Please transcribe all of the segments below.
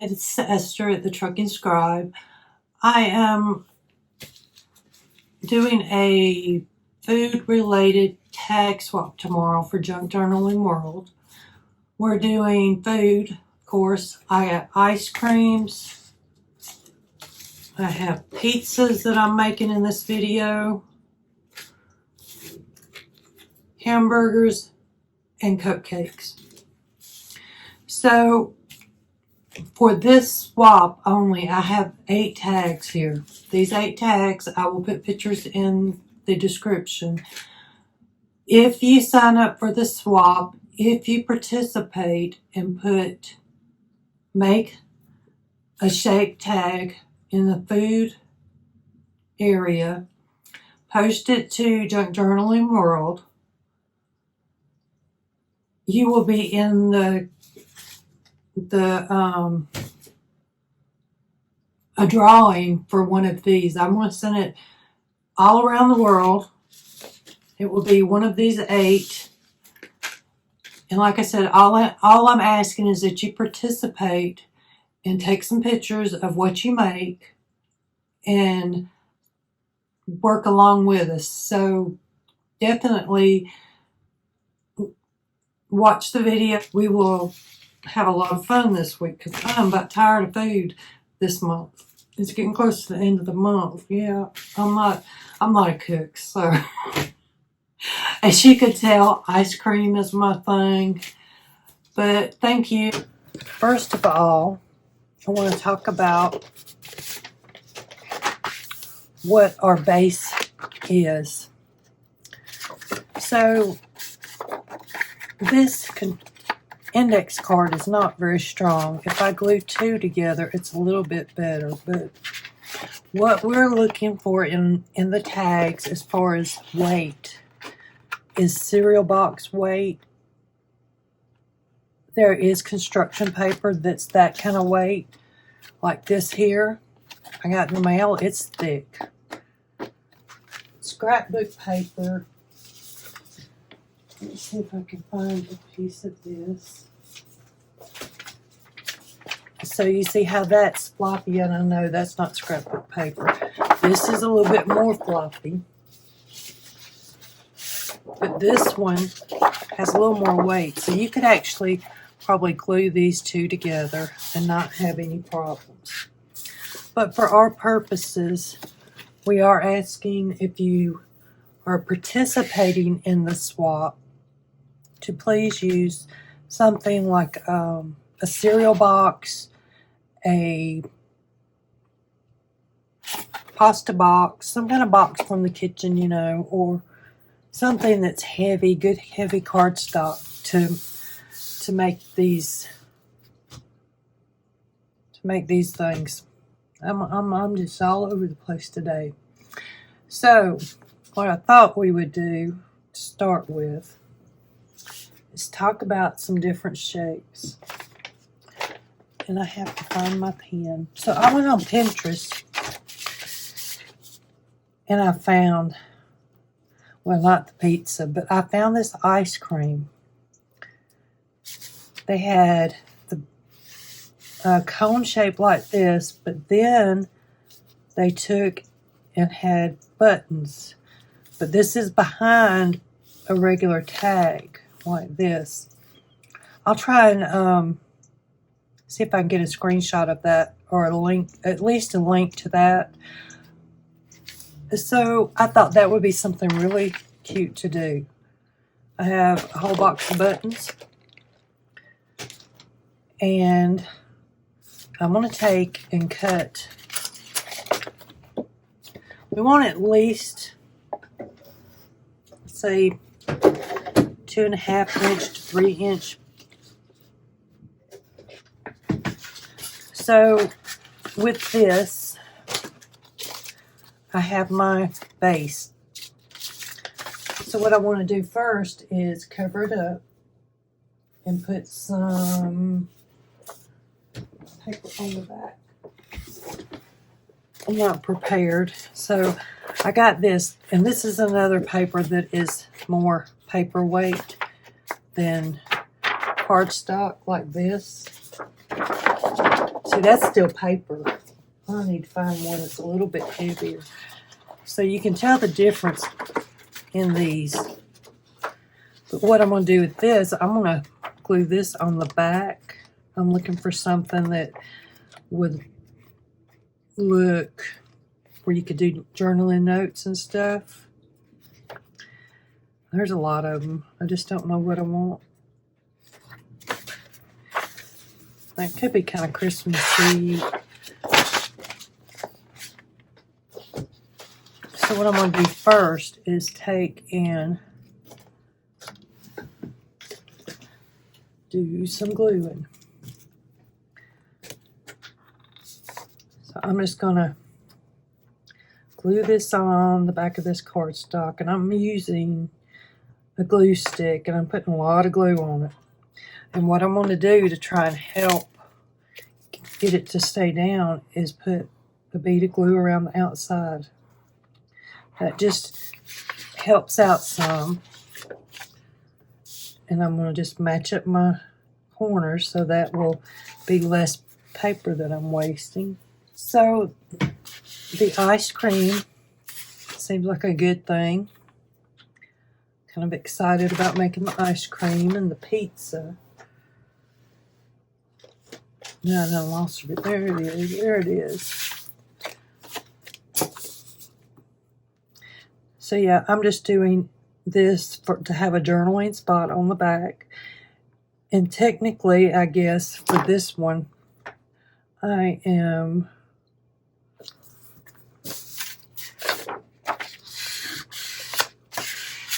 It's Esther at the Trucking Scribe. I am doing a food-related tag swap tomorrow for Junk Journaling World. We're doing food, of course. I got ice creams. I have pizzas that I'm making in this video, hamburgers, and cupcakes. So for this swap only, I have 8 tags here. These 8 tags, I will put pictures in the description. If you sign up for the swap, if you participate and make a shape tag in the food area, post it to Junk Journaling World, you will be in a drawing for one of these. I'm going to send it all around the world. It will be one of these 8. And like I said, all I'm asking is that you participate and take some pictures of what you make and work along with us. So definitely watch the video. We will have a lot of fun this week because I'm about tired of food this month. It's getting close to the end of the month. Yeah, I'm not a cook, so as you could tell, ice cream is my thing. But thank you. First of all, I want to talk about what our base is. So this index card is not very strong. If I glue 2 together, it's a little bit better. But what we're looking for in the tags as far as weight is cereal box weight. There is construction paper that's that kind of weight, like this here. I got in the mail. It's thick. Scrapbook paper. Let me see if I can find a piece of this. So you see how that's floppy, and I know that's not scrapbook paper. This is a little bit more floppy. But this one has a little more weight. So you could actually probably glue these 2 together and not have any problems. But for our purposes, we are asking if you are participating in the swap to please use something like a cereal box, a pasta box, some kind of box from the kitchen, you know, or something that's heavy, good heavy cardstock to make these things. I'm just all over the place today. So what I thought we would do to start with is talk about some different shapes. And I have to find my pen. So I went on Pinterest and I found, well, not the pizza, but I found this ice cream. They had the cone shape like this, but then they took and had buttons. But this is behind a regular tag like this. I'll try and see if I can get a screenshot of that, or a link, at least a link to that. So I thought that would be something really cute to do. I have a whole box of buttons, and I'm going to take and cut. We want at least, say, 2.5 inch to 3 inch. So with this, I have my base. So what I want to do first is cover it up and put some paper on the back. I'm not prepared, so I got this, and this is another paper that is more paperweight than cardstock like this. See, that's still paper. I need to find one that's a little bit heavier. So you can tell the difference in these. But what I'm going to do with this, I'm going to glue this on the back. I'm looking for something that would look where you could do journaling notes and stuff. There's a lot of them. I just don't know what I want. That could be kind of Christmassy. So what I'm going to do first is take and do some gluing. So I'm just going to glue this on the back of this cardstock, and I'm using a glue stick, and I'm putting a lot of glue on it. And what I'm going to do to try and help get it to stay down is put a bead of glue around the outside. That just helps out some. And I'm going to just match up my corners so that will be less paper that I'm wasting. So the ice cream seems like a good thing. Kind of excited about making the ice cream and the pizza. No, I lost it. There it is. There it is. So yeah, I'm just doing this to have a journaling spot on the back. And technically, I guess, for this one, I am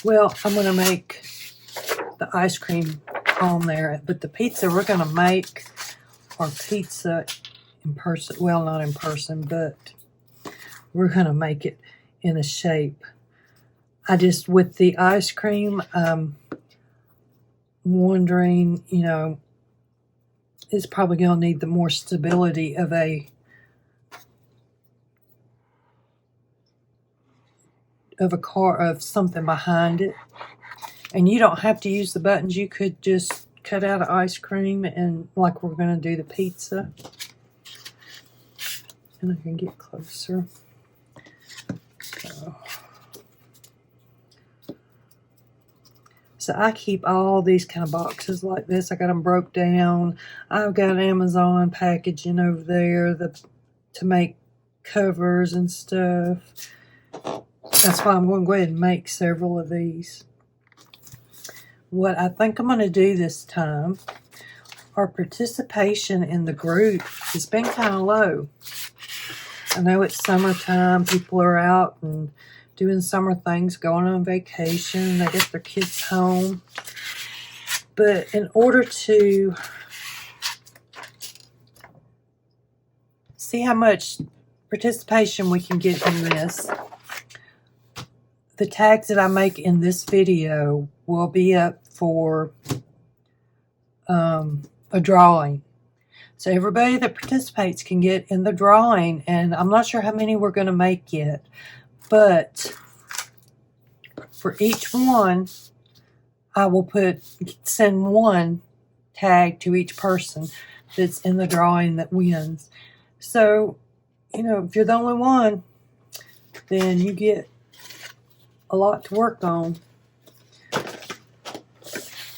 I'm going to make the ice cream on there. But the pizza we're going to make our pizza in person. Well, not in person, but we're going to make it in a shape. With the ice cream, wondering, it's probably going to need the more stability of of something behind it. And you don't have to use the buttons. You could just cut out an ice cream and like we're going to do the pizza. And I can get closer. So I keep all these kind of boxes like this. I got them broke down. I've got Amazon packaging over there to make covers and stuff. That's why I'm going to go ahead and make several of these. What I think I'm going to do this time, our participation in the group has been kind of low. I know it's summertime. People are out and doing summer things, going on vacation. They get their kids home. But in order to see how much participation we can get in this, the tags that I make in this video will be up for a drawing. So everybody that participates can get in the drawing, and I'm not sure how many we're going to make yet. But for each one, I will send one tag to each person that's in the drawing that wins. So, if you're the only one, then you get a lot to work on.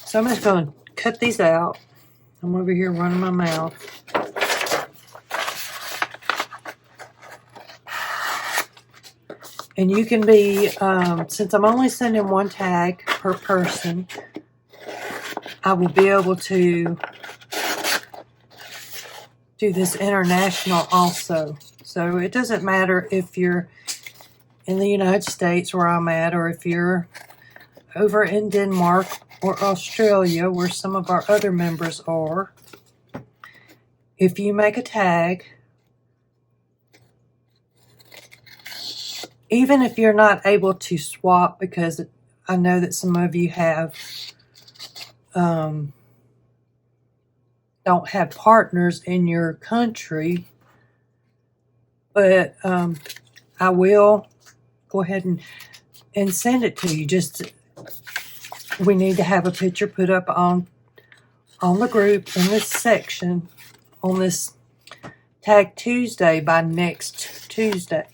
So I'm just going to cut these out. I'm over here running my mouth. And you can be, since I'm only sending one tag per person, I will be able to do this international also. So it doesn't matter if you're in the United States where I'm at, or if you're over in Denmark or Australia where some of our other members are. If you make a tag, even if you're not able to swap, because I know that some of you don't have partners in your country, but I will go ahead and send it to you. We need to have a picture put up on the group in this section, on this Tag Tuesday by next Tuesday,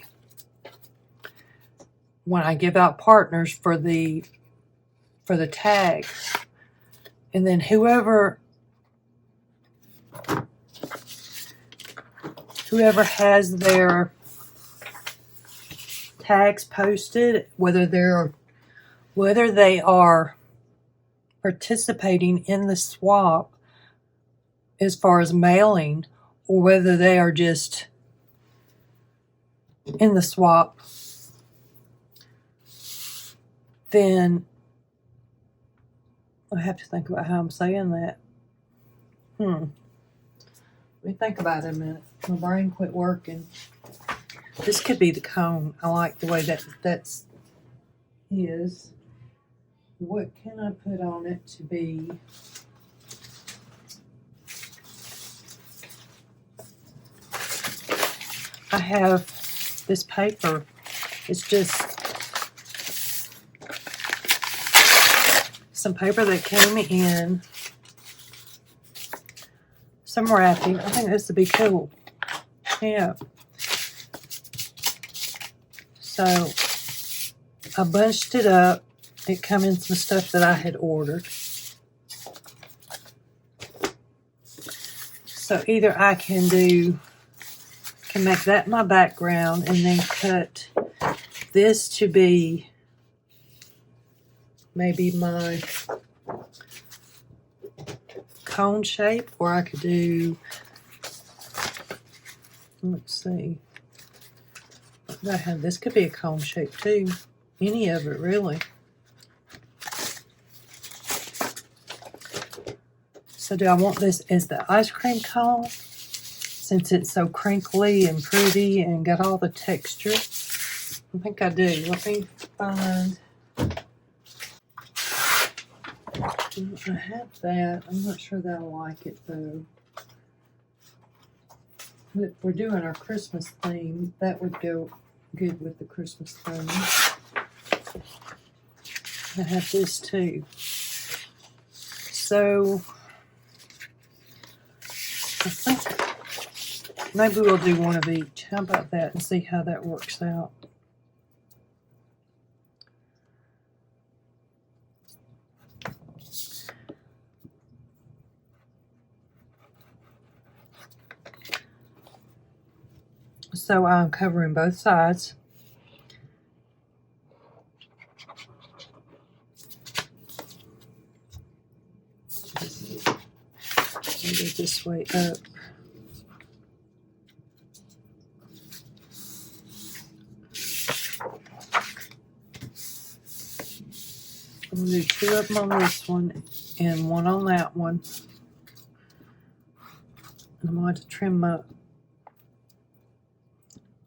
when I give out partners for the tag. And then whoever has their tags posted, whether they are participating in the swap as far as mailing, or whether they are just in the swap, then I have to think about how I'm saying that. Let me think about it a minute. My brain quit working. This could be the cone. I like the way that's is. What can I put on it to be? I have this paper. It's just some paper that came in. Some wrapping. I think this would be cool. Yeah. So I bunched it up. It come in some stuff that I had ordered. So either I can make that my background and then cut this to be maybe my cone shape, or I could do, let's see, this could be a cone shape too. Any of it really. So do I want this as the ice cream cone, since it's so crinkly and pretty and got all the texture? I think I do. Let me find. I have that. I'm not sure they'll like it though. If we're doing our Christmas theme, that would go good with the Christmas theme. I have this too. So I think maybe we'll do one of each. How about that, and see how that works out? So I'm covering both sides. Move it this way up. I'm going to do 2 of them on this one and 1 on that one. And I'm going to trim up.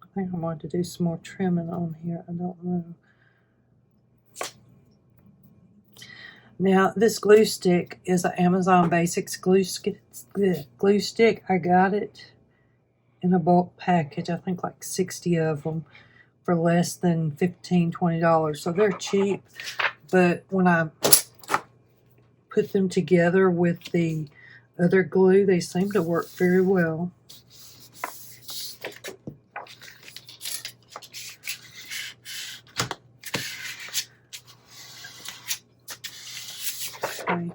I think I'm going to do some more trimming on here. I don't know. Now, this glue stick is an Amazon Basics glue stick. I got it in a bulk package. I think like 60 of them for less than $15, $20. So they're cheap. But when I put them together with the other glue, they seem to work very well. Okay.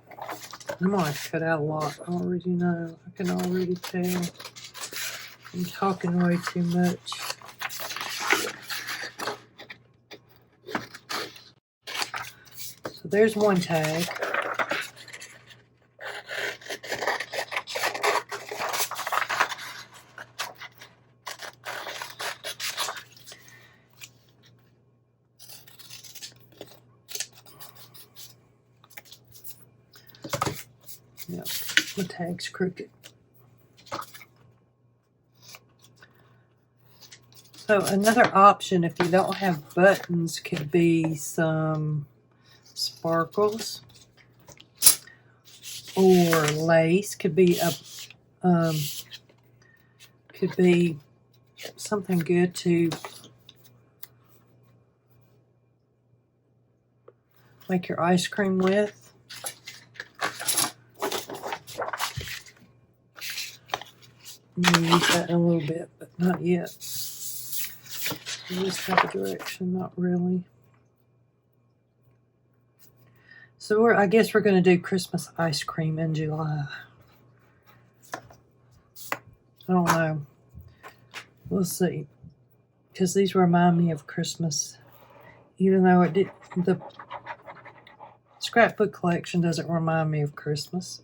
I'm going to cut out a lot. I already know. I can already tell. I'm talking way too much. So there's one tag. Yep, the tag's crooked. So another option, if you don't have buttons, could be some sparkles or lace. Could be something good to make your ice cream with. I'm going to use that in a little bit, but not yet. In this type of direction, not really. So I guess we're going to do Christmas ice cream in July. I don't know. We'll see. Because these remind me of Christmas. Even though the scrapbook collection doesn't remind me of Christmas.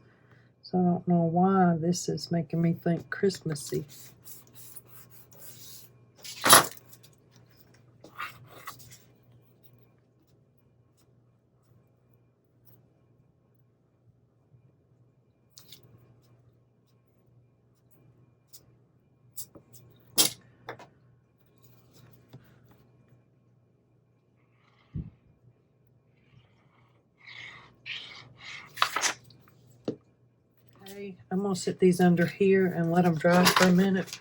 So I don't know why this is making me think Christmassy. I'm going to set these under here and let them dry for a minute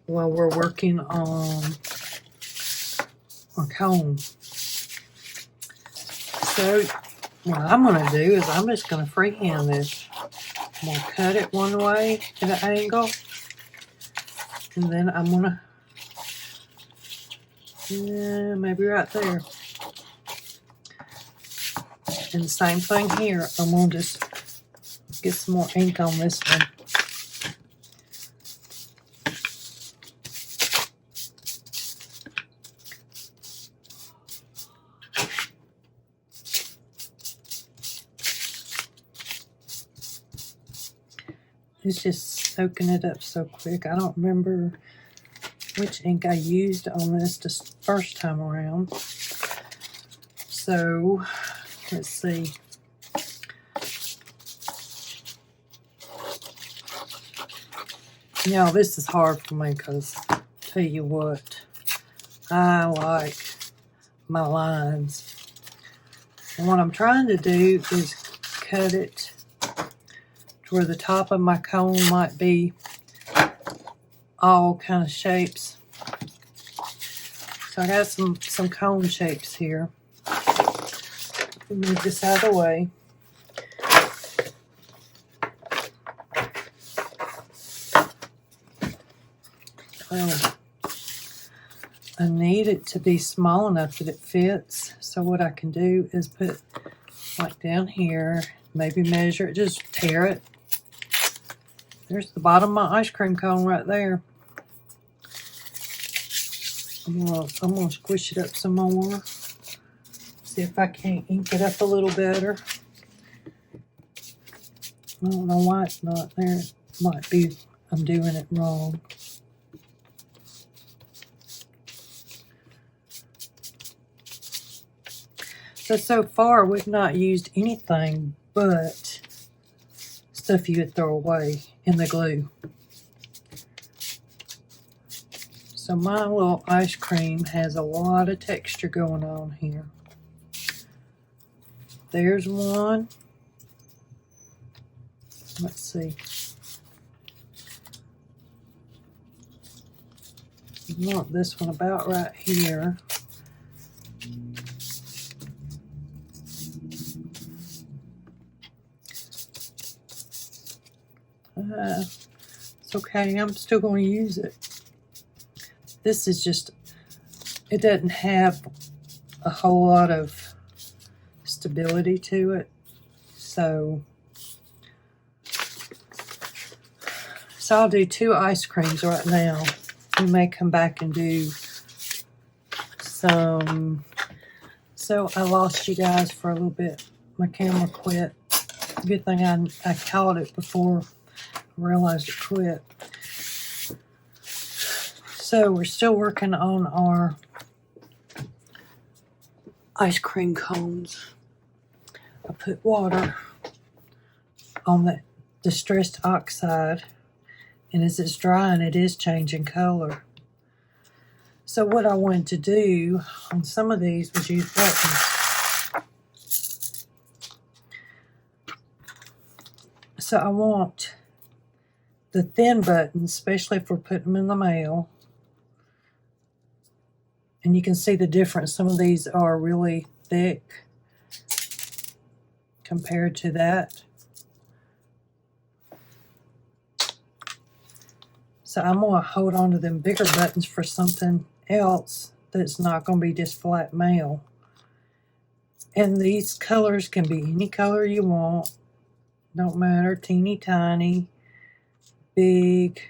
while we're working on our cone. So what I'm going to do is I'm just going to freehand this. I'm going to cut it one way at an angle, and then I'm going to, maybe right there. And the same thing here. I'm going to just get some more ink on this one. It's just soaking it up so quick. I don't remember which ink I used on this the first time around. So, let's see. Now, this is hard for me because, tell you what, I like my lines. And what I'm trying to do is cut it to where the top of my cone might be all kind of shapes. So I got some cone shapes here. Move this out of the way. Oh, I need it to be small enough that it fits. So what I can do is put like down here, maybe measure it, just tear it. There's the bottom of my ice cream cone right there. I'm gonna squish it up some more. See if I can't ink it up a little better. I don't know why it's not there. It might be I'm doing it wrong. So far we've not used anything but stuff you would throw away in the glue. So my little ice cream has a lot of texture going on here. There's one. Let's see. I want this one about right here. It's okay, I'm still going to use it. This is just, it doesn't have a whole lot of stability to it. So I'll do 2 ice creams right now. We may come back and do some. So I lost you guys for a little bit. My camera quit. Good thing I caught it before I realized it quit. So we're still working on our ice cream cones. I put water on the distressed oxide, and as it's drying, it is changing color. So what I wanted to do on some of these was use buttons. So I want the thin buttons, especially if we're putting them in the mail. And you can see the difference. Some of these are really thick compared to that. So I'm going to hold on to them bigger buttons for something else that's not going to be just flat mail. And these colors can be any color you want. Don't matter, teeny tiny, big.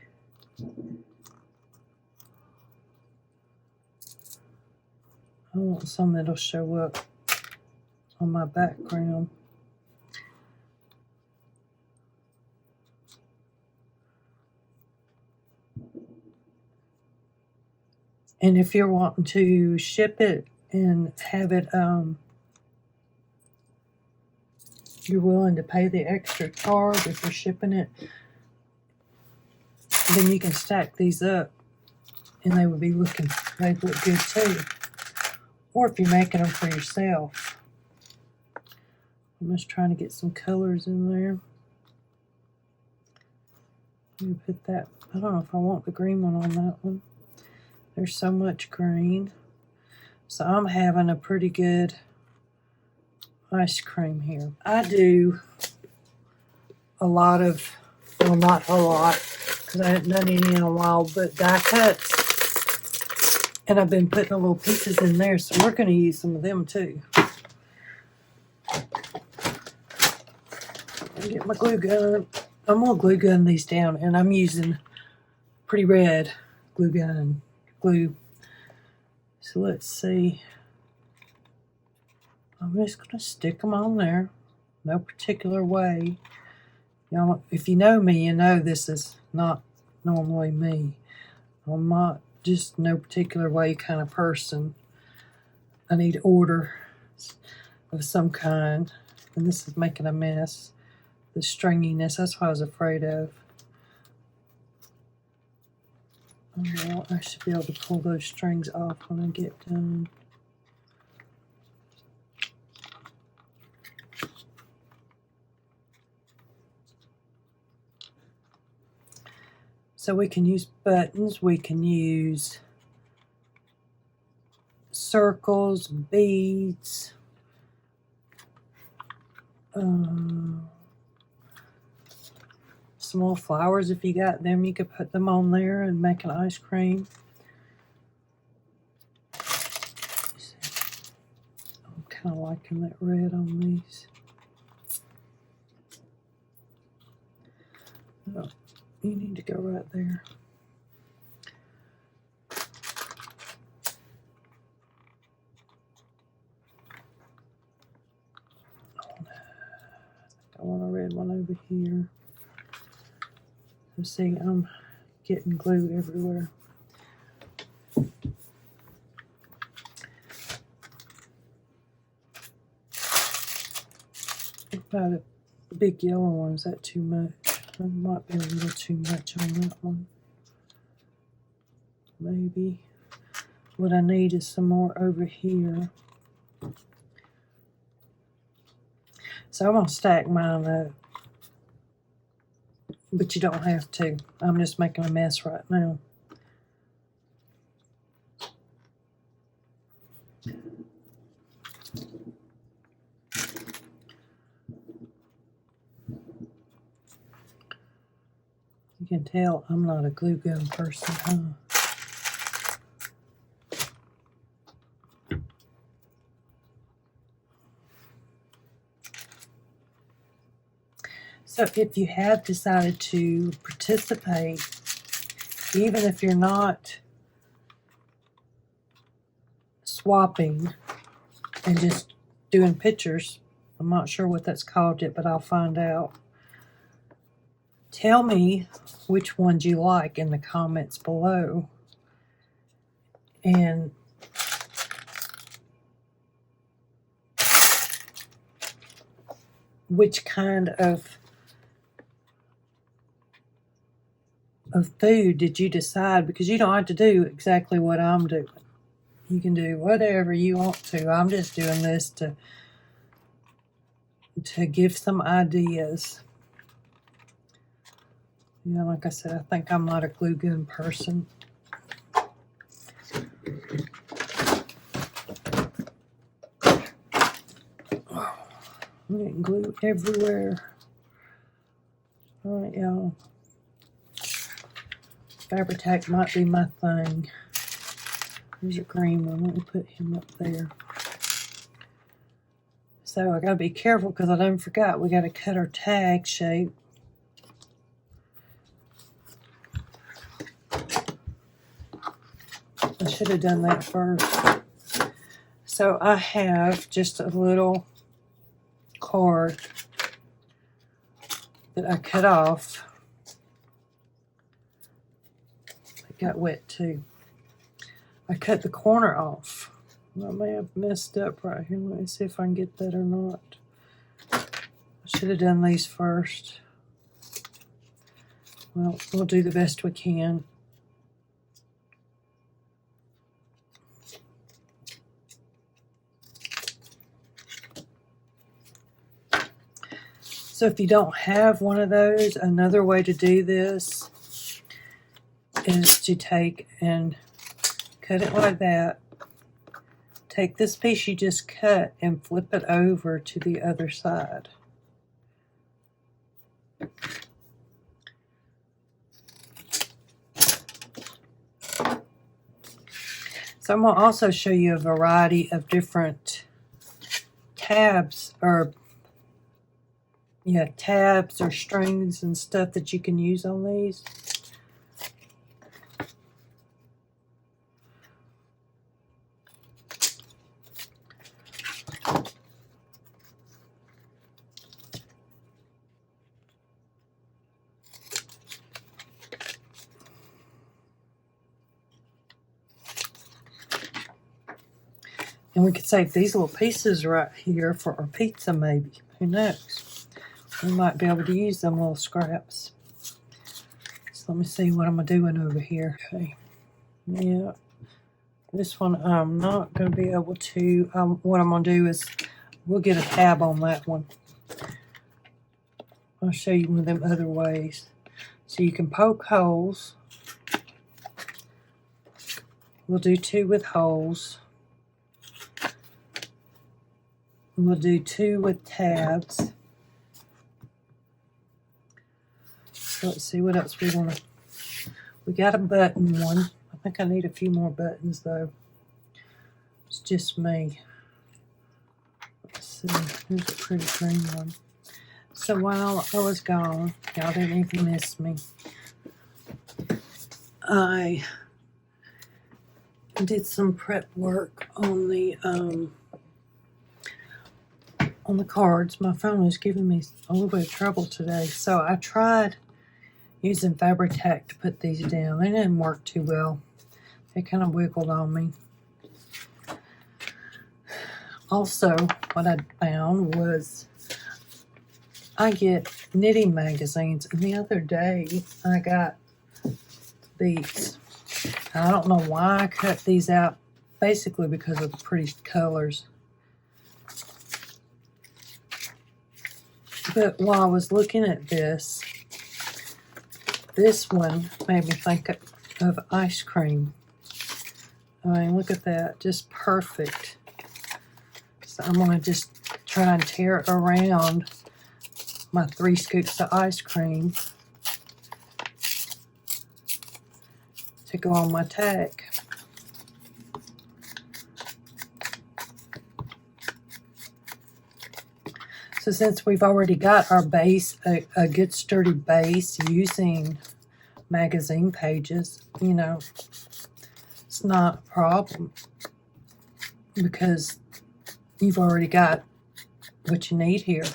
I want some that'll show up on my background. And if you're wanting to ship it and have it, you're willing to pay the extra charge if you're shipping it, then you can stack these up and they'd look good too. Or if you're making them for yourself. I'm just trying to get some colors in there. Let me put that, I don't know if I want the green one on that one. There's so much green. So I'm having a pretty good ice cream here. I do a lot of, well, not a lot, because I haven't done any in a while, but die cuts. And I've been putting the little pieces in there, so we're going to use some of them too. Get my glue gun. I'm going to glue gun these down, and I'm using pretty red glue. So let's see. I'm just going to stick them on there. No particular way. Y'all, if you know me, you know this is not normally me. I'm not just no particular way kind of person. I need order of some kind. And this is making a mess. The stringiness, that's what I was afraid of. Well, I should be able to pull those strings off when I get done. So we can use buttons, we can use circles, beads, small flowers if you got them. You could put them on there and make an ice cream. I'm kind of liking that red on these. Oh, you need to go right there. I want a red one over here. See, I'm getting glue everywhere. About a big yellow one, is that too much? There might be a little too much on that one. Maybe. What I need is some more over here. So I'm going to stack mine up. But you don't have to. I'm just making a mess right now. You can tell I'm not a glue gun person, huh? So if you have decided to participate, even if you're not swapping and just doing pictures, I'm not sure what that's called yet, but I'll find out. Tell me which ones you like in the comments below. And which kind of food did you decide? Because you don't have to do exactly what I'm doing. You can do whatever you want to. I'm just doing this to give some ideas. Yeah, like I said, I think I'm not a glue gun person. I'm getting glue everywhere. All right, y'all. Fabri-Tac might be my thing. There's a green one. Let me put him up there. So I gotta be careful because I don't forget we gotta cut our tag shape. I should have done that first. So I have just a little card that I cut off. It got wet too. I cut the corner off. I may have messed up right here. Let me see if I can get that or not. I should have done these first. Well, we'll do the best we can. So if you don't have one of those, another way to do this is to take and cut it like that. Take this piece you just cut and flip it over to the other side. So I'm going to also show you a variety of different tabs or strings and stuff that you can use on these. And we could save these little pieces right here for our pizza maybe. Who knows? We might be able to use them little scraps. So let me see what I'm doing over here. Okay. Yeah. This one I'm not going to be able to. What I'm going to do is we'll get a tab on that one. I'll show you one of them other ways. So you can poke holes. We'll do 2 with holes. We'll do 2 with tabs. So let's see what else we want to. We got a button one. I think I need a few more buttons though. It's just me. Let's see. Here's a pretty green one. So while I was gone, y'all didn't even miss me. I did some prep work on the cards. My phone was giving me a little bit of trouble today, so I tried using Fabri-Tac to put these down. They didn't work too well. They kind of wiggled on me. Also, what I found was I get knitting magazines, and the other day I got these. I don't know why I cut these out, basically because of the pretty colors. But while I was looking at this one made me think of ice cream. I mean, look at that, just perfect. So I'm going to just try and tear it around my 3 scoops of ice cream to go on my tag. So since we've already got our base, a good sturdy base using magazine pages, you know, it's not a problem because you've already got what you need here.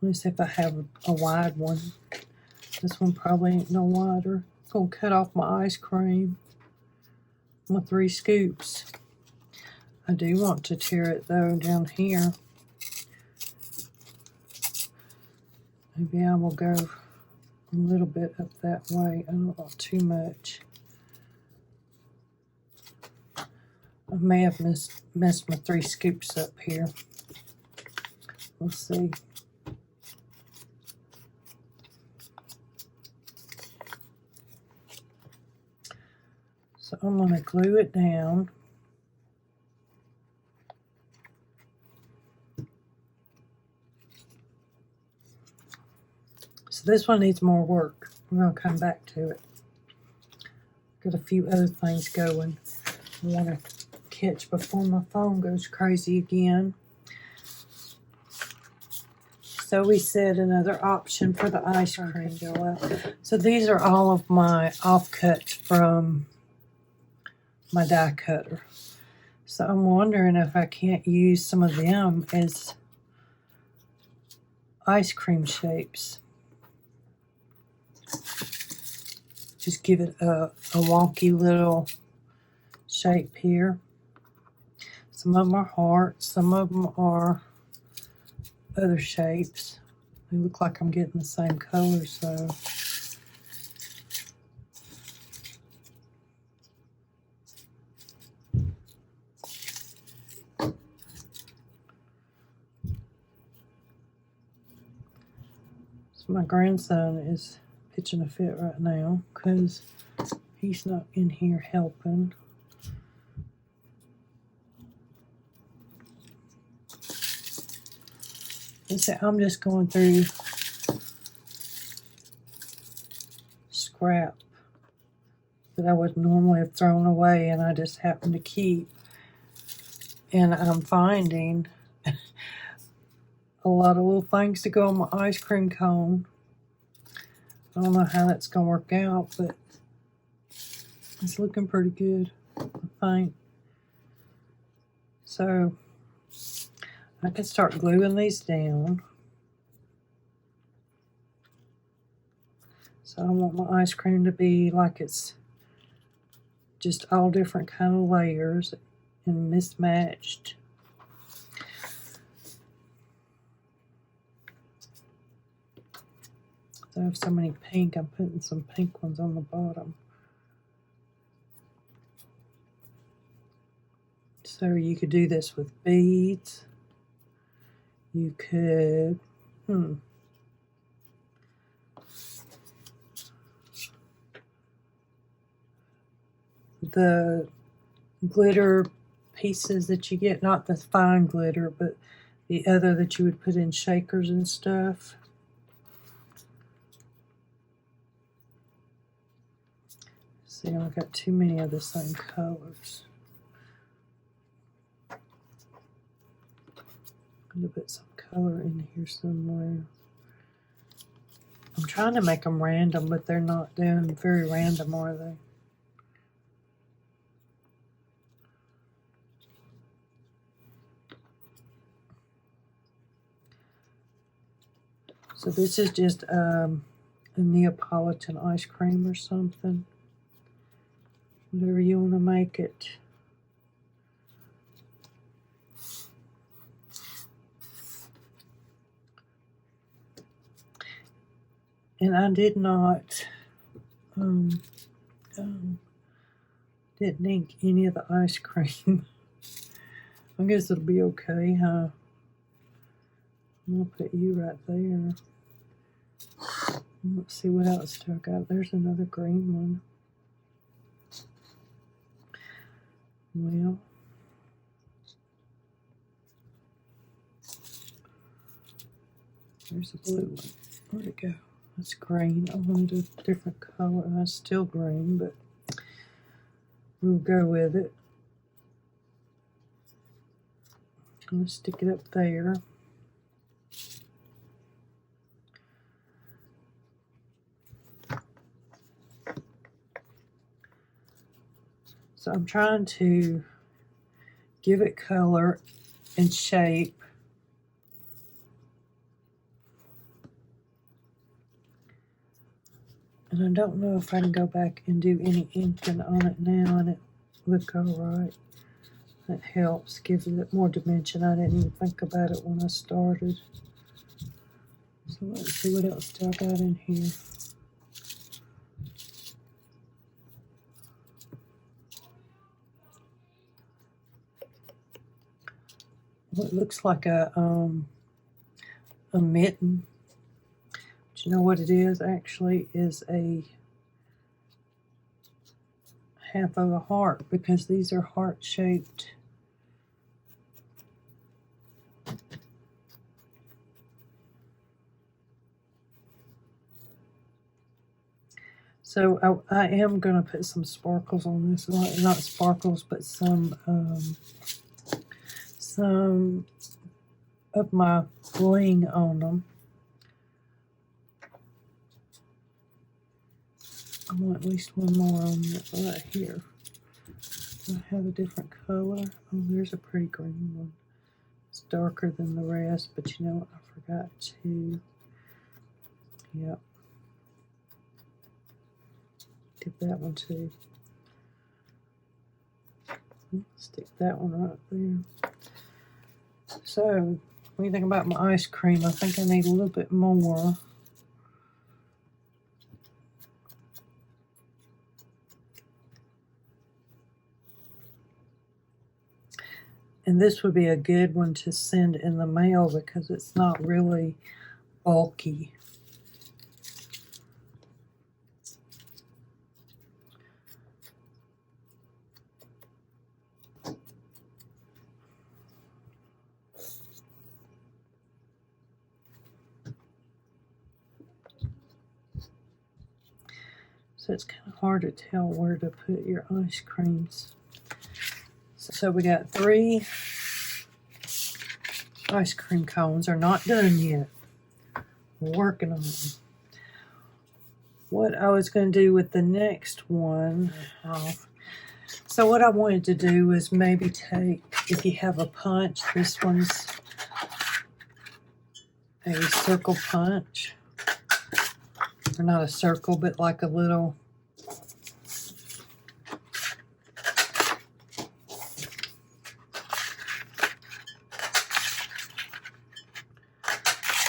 Let me see if I have a wide one. This one probably ain't no wider. It's gonna cut off my ice cream. My 3 scoops. I do want to tear it though down here. Maybe I will go a little bit up that way. I don't want too much. I may have messed my 3 scoops up here. We'll see. So I'm going to glue it down. So this one needs more work. We're going to come back to it. Got a few other things going I want to catch before my phone goes crazy again. So we said another option for the ice cream go out. So these are all of my offcuts from my die cutter. So I'm wondering if I can't use some of them as ice cream shapes. Just give it a wonky little shape here. Some of them are hearts, some of them are other shapes. They look like I'm getting the same color, so. So my grandson is pitching a fit right now because he's not in here helping. So I'm just going through scrap that I would normally have thrown away and I just happen to keep. And I'm finding a lot of little things to go on my ice cream cone. I don't know how that's going to work out, but it's looking pretty good, I think. So I can start gluing these down. So I want my ice cream to be like it's just all different kind of layers and mismatched. So I have so many pink, I'm putting some pink ones on the bottom. So you could do this with beads. You could, the glitter pieces that you get, not the fine glitter, but the other that you would put in shakers and stuff. See, I've got too many of the same colors. I'm going to put some color in here somewhere. I'm trying to make them random, but they're not doing very random, are they? So this is just a Neapolitan ice cream or something. Whatever you want to make it. And I did not, didn't ink any of the ice cream. I guess it'll be okay, huh? I'm going to put you right there. Let's see what else I got. There's another green one. Well, there's a blue one. Where'd it go? That's green. I wanted a different color. That's still green, but we'll go with it. I'm going to stick it up there. So I'm trying to give it color and shape. And I don't know if I can go back and do any inking on it now and it look all right. That helps, gives it more dimension. I didn't even think about it when I started. So let's see what else do I got in here. Well, it looks like a mitten. But you know what it is? Actually, is a half of a heart because these are heart shaped. So I am going to put some sparkles on this. Not sparkles, but some of my bling on them. I want at least one more on it right here. I have a different color. Oh, there's a pretty green one. It's darker than the rest, but you know what? I forgot to. Yep. Did that one too. Stick that one right there. So, what do you think about my ice cream? I think I need a little bit more. And this would be a good one to send in the mail because it's not really bulky. So it's kind of hard to tell where to put your ice creams. So we got 3 ice cream cones. They're not done yet. We're working on them. What I was going to do with the next one, so what I wanted to do was maybe take, if you have a punch, this one's a circle punch. Or not a circle, but like a little.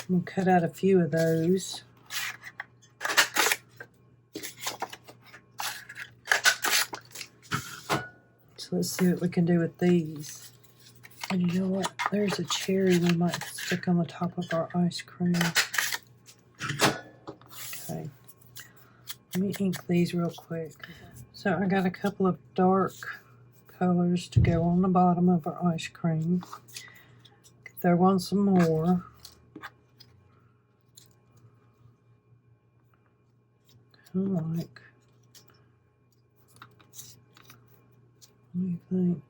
We'll cut out a few of those. So let's see what we can do with these. And you know what? There's a cherry we might stick on the top of our ice cream. Okay. Let me ink these real quick. So I got a couple of dark colors to go on the bottom of our ice cream. Throw on some more. Kind of like, what do you think?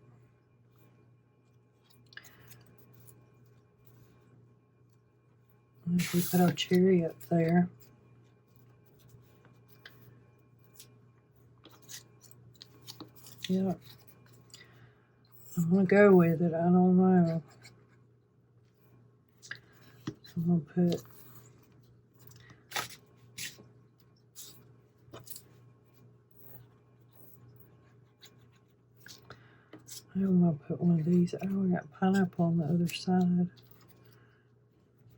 If we put our cherry up there. Yeah. I'm going to go with it. I don't know. So I'm going to put I'm going to put one of these. Oh, I got pineapple on the other side.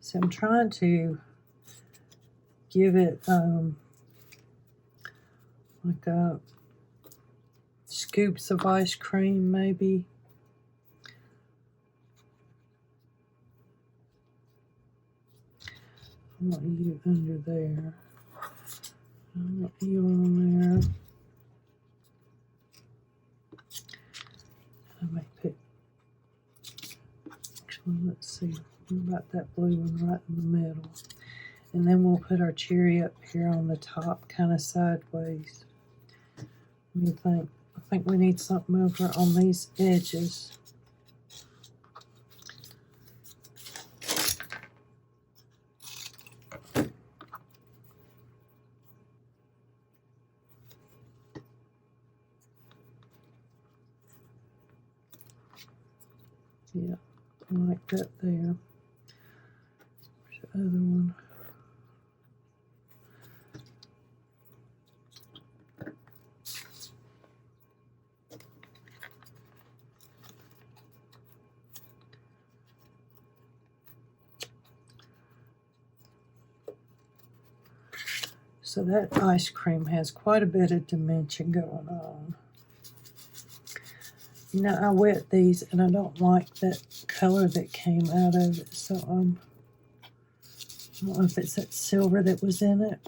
So I'm trying to give it like a scoops of ice cream maybe. I want you under there. I want you on there. I might put, actually, let's see, what about that blue one right in the middle? And then we'll put our cherry up here on the top, kind of sideways. What do you think? I think we need something over on these edges. Yeah, I like that there. Where's the other one? So that ice cream has quite a bit of dimension going on. You know, I wet these and I don't like that color that came out of it. So I don't know if it's that silver that was in it.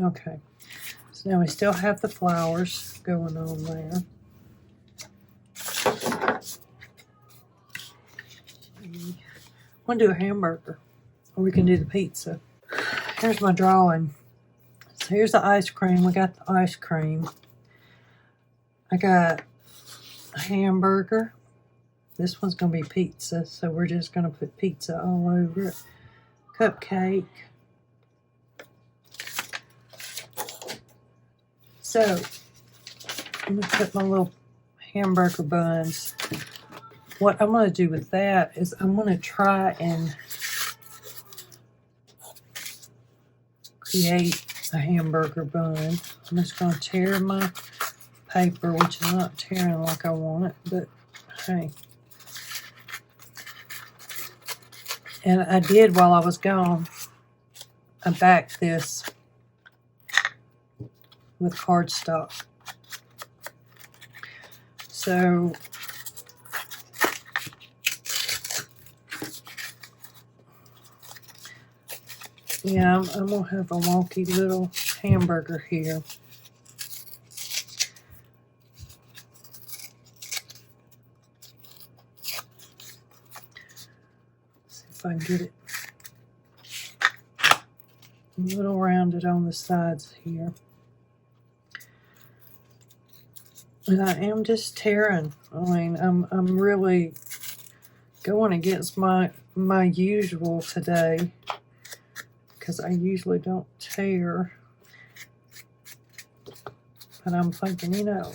Okay, so now we still have the flowers going on there. I want to do a hamburger, or we can do the pizza. here's my drawing. So here's the ice cream. We got the ice cream. I got a hamburger. This one's going to be pizza, so we're just going to put pizza all over it. Cupcake. So, I'm going to put my little hamburger buns. What I'm going to do with that is I'm going to try and create a hamburger bun. I'm just going to tear my paper, which is not tearing like I want it, but hey. And I did while I was gone. I backed this with cardstock. So yeah, I'm gonna have a wonky little hamburger here. See if I can get it a little rounded on the sides here. And I am just tearing. I mean, I'm really going against my usual today, because I usually don't tear. But I'm thinking, you know,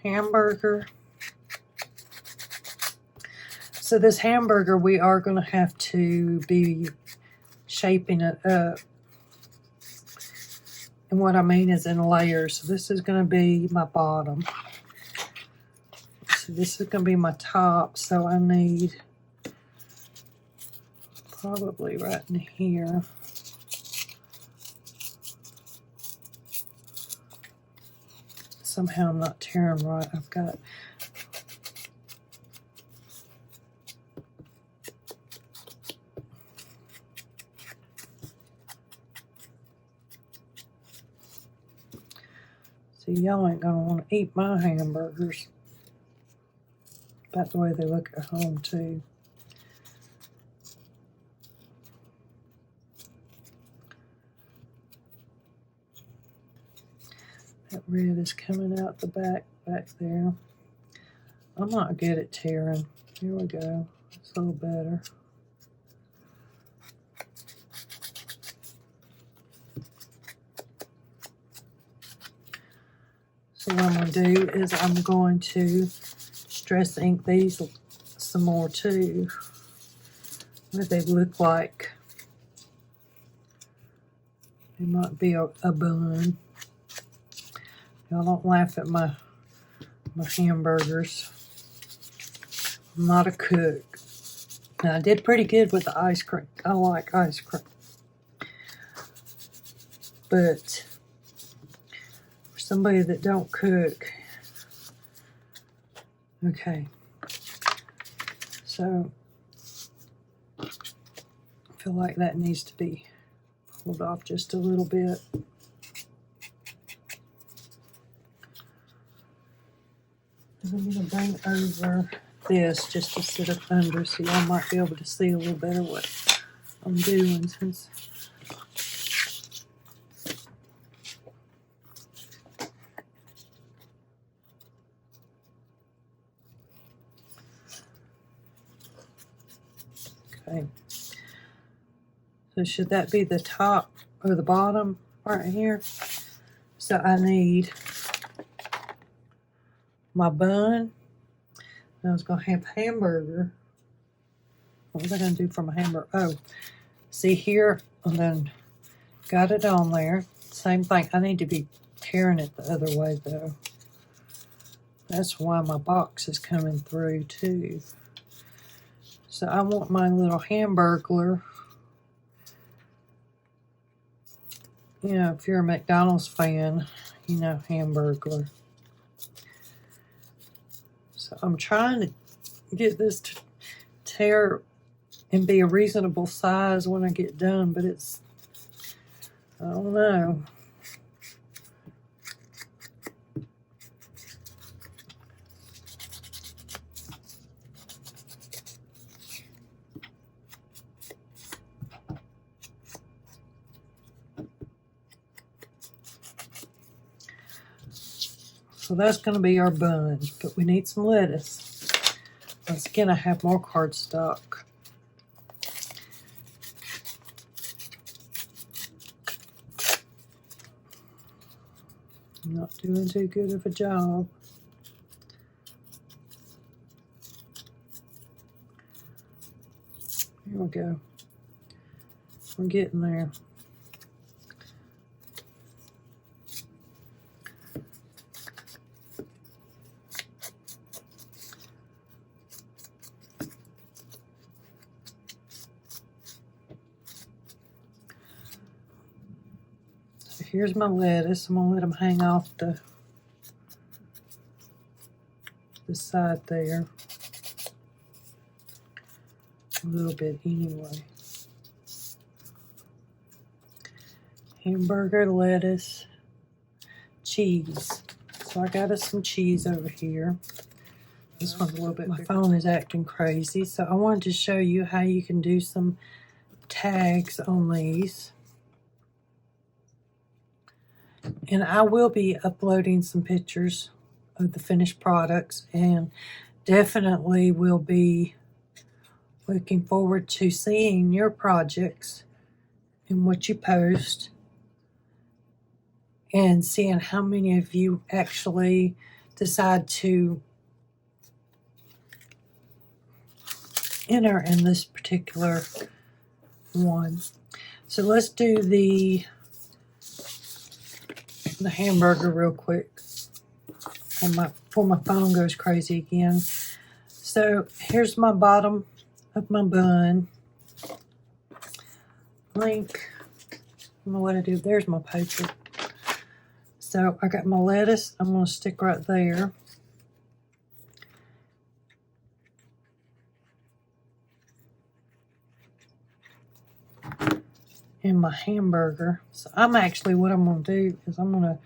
hamburger. So this hamburger, we are going to have to be shaping it up. And what I mean is in layers. So this is going to be my bottom. So this is going to be my top. So I need probably right in here. Somehow I'm not tearing right. I've got y'all ain't gonna want to eat my hamburgers. That's the way they look at home too. That red is coming out the back there. I'm not good at tearing. Here we go. It's a little better. So what I'm going to do is I'm going to stress ink these some more too. What they look like. They might be a bun. Y'all don't laugh at my hamburgers. I'm not a cook. Now, I did pretty good with the ice cream. I like ice cream. But for somebody that don't cook, okay. So I feel like that needs to be pulled off just a little bit. I'm going to bring over this just to sit up under so y'all might be able to see a little better what I'm doing. Since okay, so should that be the top or the bottom right here? So I need my bun. I was going to have hamburger. What was I going to do for my hamburger? Oh, see here, and then got it on there. Same thing. I need to be tearing it the other way, though. That's why my box is coming through, too. So I want my little hamburger. You know, if you're a McDonald's fan, you know hamburger. So I'm trying to get this to tear and be a reasonable size when I get done, but it's, I don't know. So that's going to be our bun, but we need some lettuce. Once again, I have more cardstock. I'm not doing too good of a job. Here we go. We're getting there. So here's my lettuce. I'm gonna let them hang off the side there. A little bit anyway. Hamburger, lettuce, cheese. So I got us some cheese over here. This one's a little bit bigger. My phone is acting crazy, so I wanted to show you how you can do some tags on these. And I will be uploading some pictures of the finished products, and definitely will be looking forward to seeing your projects and what you post, and seeing how many of you actually decide to enter in this particular one. So let's do the hamburger real quick before my phone goes crazy again. So here's my bottom of my bun. I don't know what I do. There's my paper. So I got my lettuce. I'm going to stick right there. And my hamburger. So what I'm going to do is I'm going to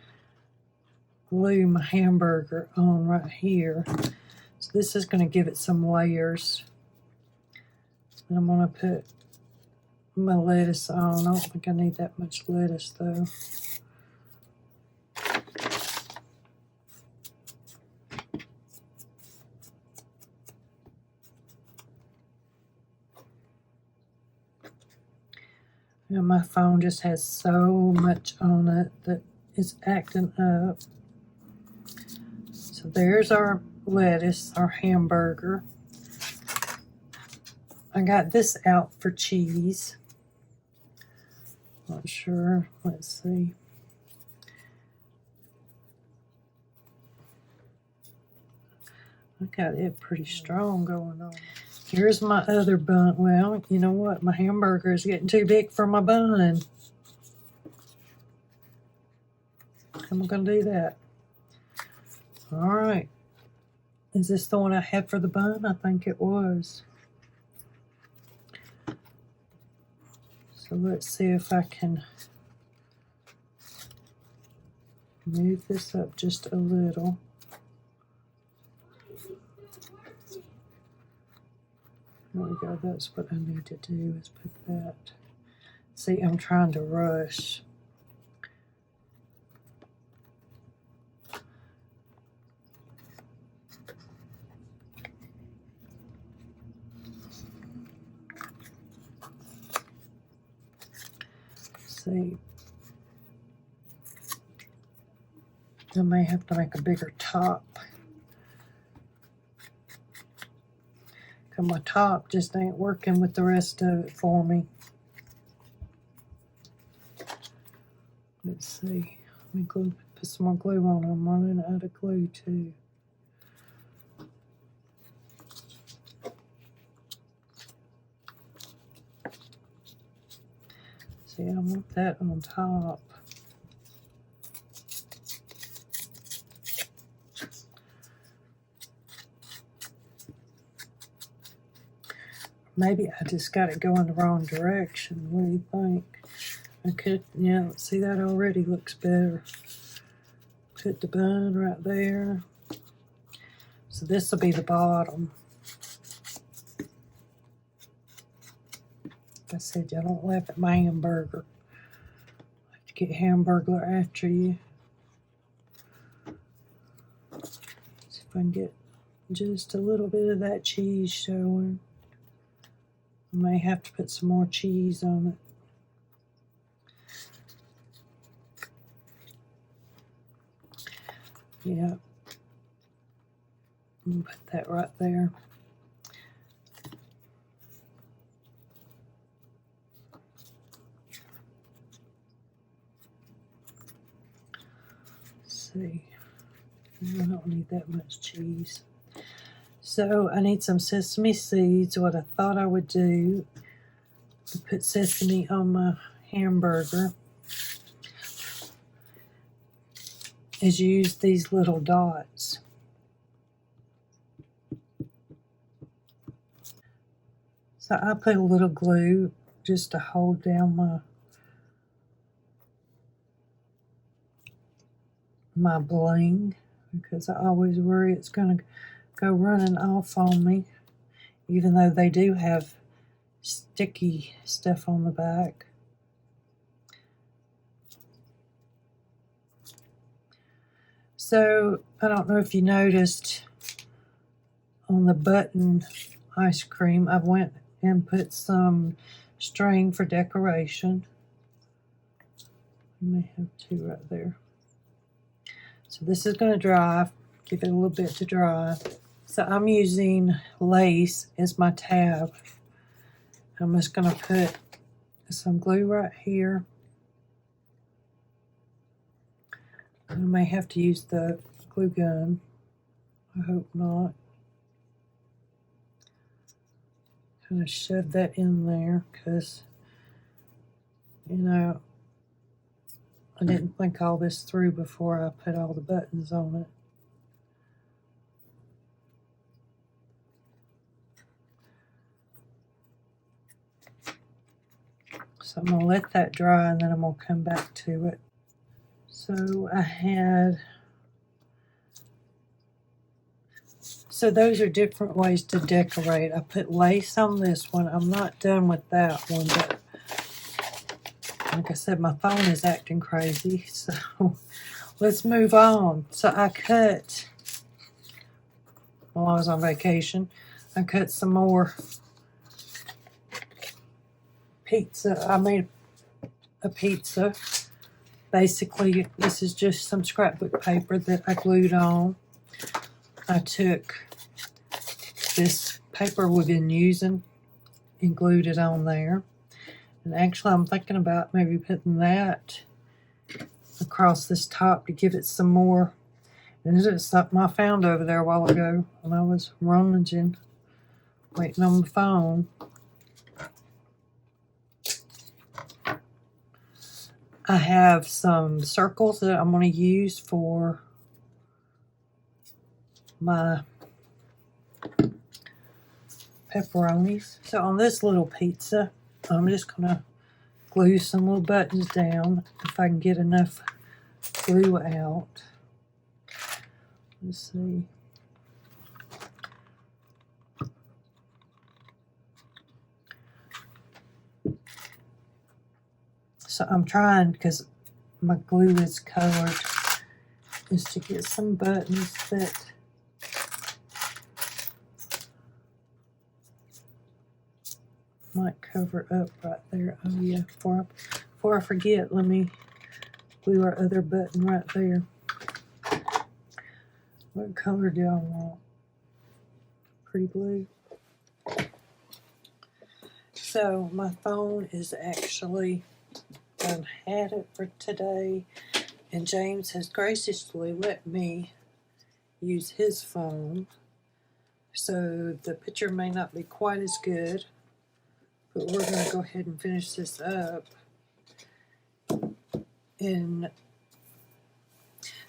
glue my hamburger on right here. So this is going to give it some layers. And I'm going to put my lettuce on. I don't think I need that much lettuce though. And my phone just has so much on it that it's acting up. So there's our lettuce, our hamburger. I got this out for cheese. Not sure. Let's see. I got it pretty strong going on. Here's my other bun. Well, you know what? My hamburger is getting too big for my bun. I'm going to do that. All right. Is this the one I had for the bun? I think it was. So let's see if I can move this up just a little. There we go. That's what I need to do, is put that. See, I'm trying to rush. See, I may have to make a bigger top. Because my top just ain't working with the rest of it for me. Let's see. Let me put some more glue on. I'm running out of glue too. See, I want that on top. Maybe I just got it going the wrong direction. What do you think? I could, yeah, see, that already looks better. Put the bun right there. So this will be the bottom. Like I said, y'all don't laugh at my hamburger. I have to get hamburger after you. I can get just a little bit of that cheese showing. I may have to put some more cheese on it. Yeah. I'm gonna put that right there. Let's see. I don't need that much cheese. So I need some sesame seeds. What I thought I would do is put sesame on my hamburger is use these little dots. So I put a little glue just to hold down my bling, because I always worry it's going to go running off on me, even though they do have sticky stuff on the back. So I don't know if you noticed on the button ice cream, I went and put some string for decoration. I may have two right there. So this is going to dry, give it a little bit to dry. So I'm using lace as my tab. I'm just going to put some glue right here. I may have to use the glue gun. I hope not. Kind of shove that in there because, you know, I didn't think all this through before I put all the buttons on it. So I'm going to let that dry and then I'm going to come back to it. So so those are different ways to decorate. I put lace on this one. I'm not done with that one, but like I said, my phone is acting crazy. So let's move on. So I cut, while I was on vacation, I cut some more pizza. I made a pizza. Basically, this is just some scrapbook paper that I glued on. I took this paper we've been using and glued it on there. And actually, I'm thinking about maybe putting that across this top to give it some more. And this is something I found over there a while ago when I was rummaging, waiting on the phone. I have some circles that I'm going to use for my pepperonis. So on this little pizza, I'm just going to glue some little buttons down if I can get enough glue out. Let's see. So I'm trying, because my glue is colored, is to get some buttons that might cover up right there. Oh yeah, before I forget, let me glue our other button right there. What color do I want? Pretty blue. So my phone is actually, I've had it for today, and James has graciously let me use his phone. So the picture may not be quite as good, but we're going to go ahead and finish this up. And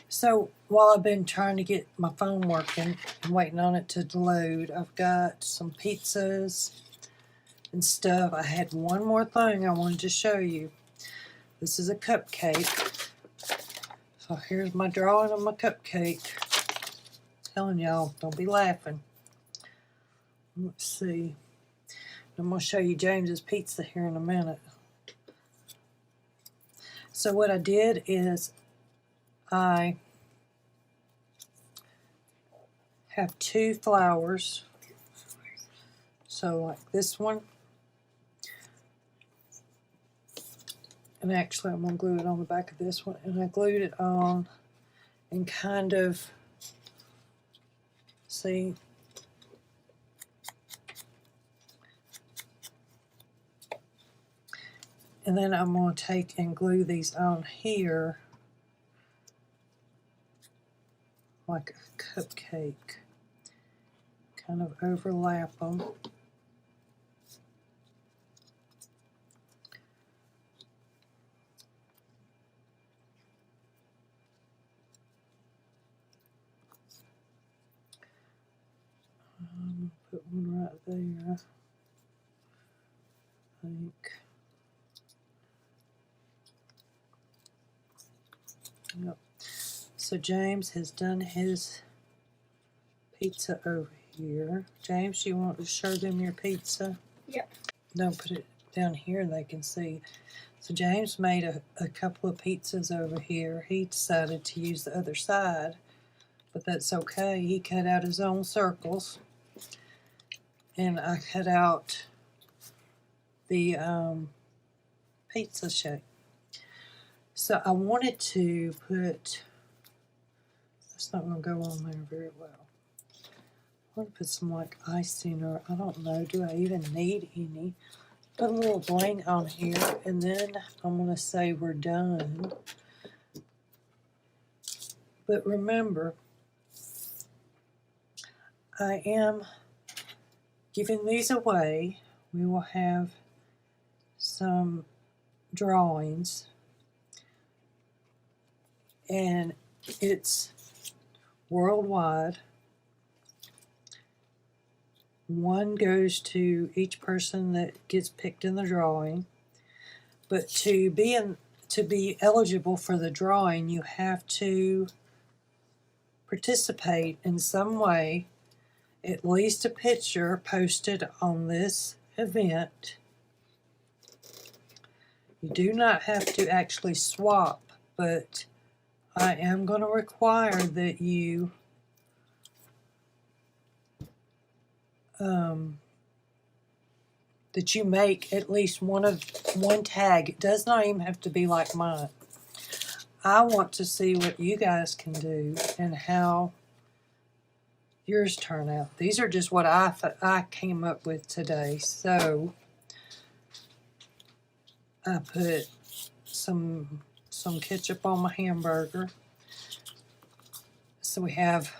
so while I've been trying to get my phone working and waiting on it to load, I've got some pizzas and stuff. I had one more thing I wanted to show you. This is a cupcake. So here's my drawing of my cupcake. Telling y'all, don't be laughing. Let's see. I'm going to show you James's pizza here in a minute. So what I did is I have 2 flowers. So like this one. And actually I'm going to glue it on the back of this one. And I glued it on and kind of, see, and then I'm going to take and glue these on here like a cupcake. Kind of overlap them. Put one right there, I think. Yep. So James has done his pizza over here. James, you want to show them your pizza? Yep. Don't put it down here, they can see. So James made a couple of pizzas over here. He decided to use the other side, but that's okay. He cut out his own circles, and I cut out the pizza shape. So I wanted to put, that's not going to go on there very well. I want to put some like icing, or I don't know, do I even need any? Put a little bling on here, and then I'm going to say we're done. But remember, I am giving these away. We will have some drawings, and it's worldwide. One goes to each person that gets picked in the drawing. But to be eligible for the drawing, you have to participate in some way, at least a picture posted on this event. You do not have to actually swap, but I am going to require that you make at least one tag. It does not even have to be like mine. I want to see what you guys can do and how yours turn out. These are just what I came up with today. So I put some ketchup on my hamburger. So we have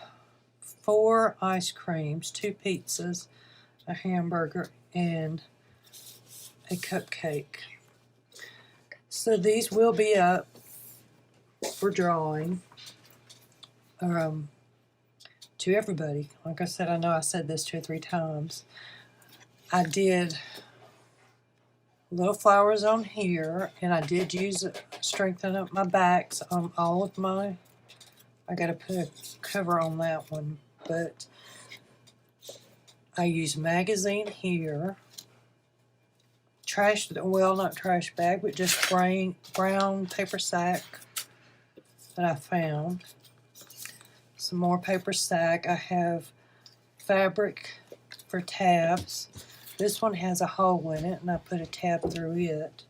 4 ice creams, 2 pizzas, a hamburger, and a cupcake. So these will be up for drawing to everybody. Like I said, I know I said this 2 or 3 times. I did little flowers on here, and I did strengthen up my backs on all of my, I gotta put a cover on that one, but I use magazine here, not trash bag, but just brown paper sack that I found. Some more paper sack. I have fabric for tabs. This one has a hole in it, and I put a tab through it.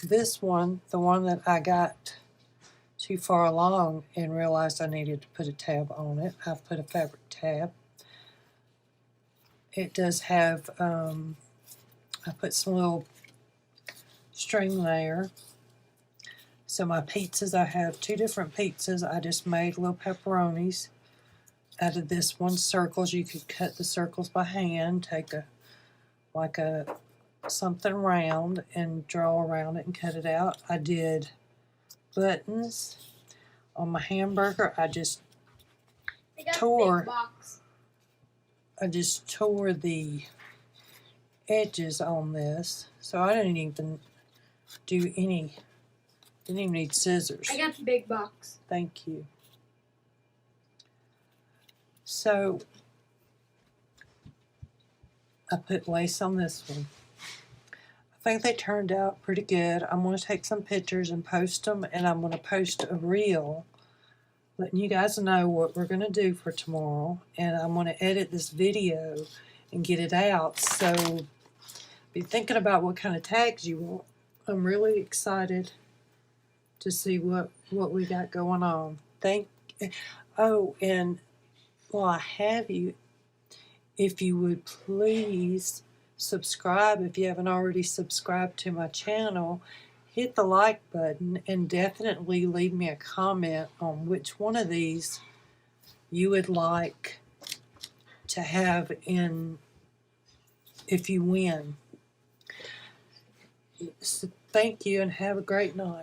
This one, the one that I got too far along and realized I needed to put a tab on it, I've put a fabric tab. It does have, I put some little string there. So my pizzas, I have 2 different pizzas. I just made little pepperonis out of this one. Circles, you could cut the circles by hand, take something round and draw around it and cut it out. I did buttons on my hamburger. I just tore the edges on this, so I didn't even need scissors. I got the big box. Thank you. So I put lace on this one. I think they turned out pretty good. I'm going to take some pictures and post them, and I'm going to post a reel letting you guys know what we're going to do for tomorrow. And I'm going to edit this video and get it out. So be thinking about what kind of tags you want. I'm really excited to see what we got going on. Oh, and while I have you, if you would please subscribe if you haven't already subscribed to my channel. Hit the like button and definitely leave me a comment on which one of these you would like to have in if you win. So thank you and have a great night.